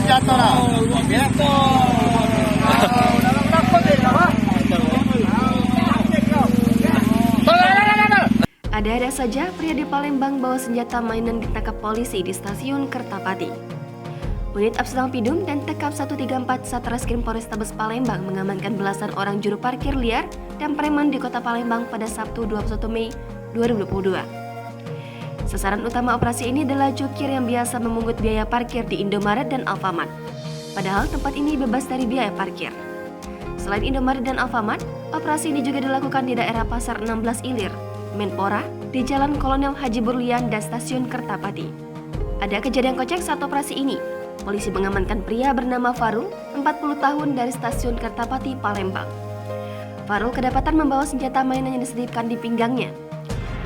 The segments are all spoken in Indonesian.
senjata lah. Luar biasa. Ada-ada saja pria di Palembang bawa senjata mainan ditangkap polisi di stasiun Kertapati. Unit Apsilampidum dan Tekap 134 Satreskrim Polrestabes Palembang mengamankan belasan orang juru parkir liar dan preman di kota Palembang pada Sabtu 21 Mei 2022. Sasaran utama operasi ini adalah jukir yang biasa memungut biaya parkir di Indomaret dan Alfamart. Padahal tempat ini bebas dari biaya parkir. Selain Indomaret dan Alfamart, operasi ini juga dilakukan di daerah Pasar 16 Ilir, Menpora, di Jalan Kolonel Haji Burlian dan Stasiun Kertapati. Ada kejadian kocak saat operasi ini. Polisi mengamankan pria bernama Farul, 40 tahun dari Stasiun Kertapati, Palembang. Farul kedapatan membawa senjata mainan yang diselipkan di pinggangnya.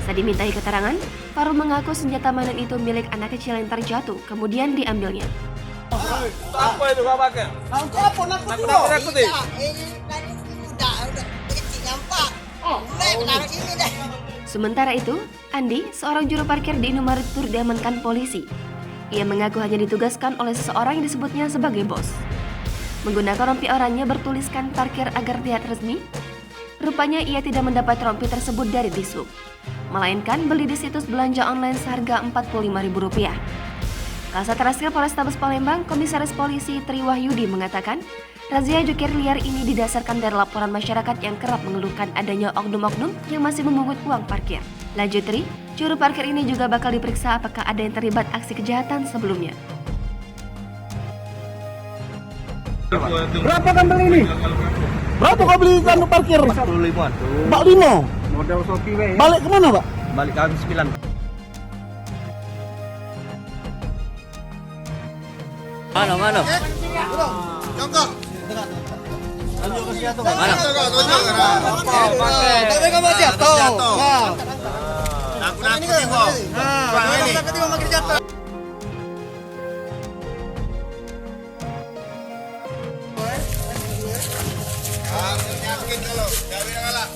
Saat dimintai keterangan, Farul mengaku senjata mainan itu milik anak kecil yang terjatuh, kemudian diambilnya. Apa itu kau pakai? Apa nak Nakut deh. Sementara itu, Andi, seorang juru parkir di Indomaret turut diamankan polisi. Ia mengaku hanya ditugaskan oleh seseorang yang disebutnya sebagai bos. Menggunakan rompi oranye bertuliskan parkir agar terlihat resmi, rupanya ia tidak mendapat rompi tersebut dari Dishub, melainkan beli di situs belanja online seharga Rp45.000. Kasat Reskrim Polrestabes Palembang, Komisaris Polisi Tri Wahyudi mengatakan, razia jukir liar ini didasarkan dari laporan masyarakat yang kerap mengeluhkan adanya oknum-oknum yang masih memungut uang parkir. Lanjut Tri, juru parkir ini juga bakal diperiksa apakah ada yang terlibat aksi kejahatan sebelumnya. Berapa kan beli ini? Berapa kau beli kan parkir? 45-an. Bak limo. Model Shopee we. Balik ke mana, Pak? Balik ke 9. Mana? Jongkok. Tunjuk ke situ. Mana? Pakai. Tapi kamu jatuh. Aku nak tengok. Ini. Yakin dulu. Jangan kalah.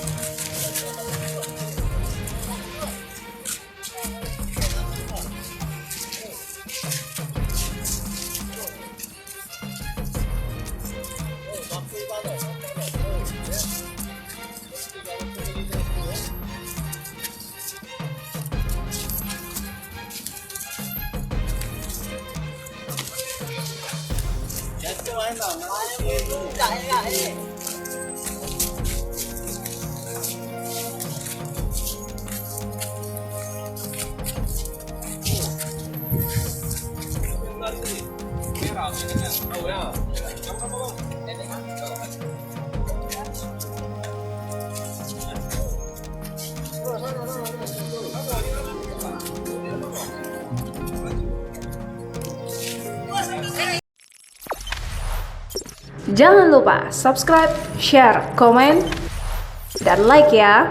Jangan lupa subscribe, share, komen, dan like ya.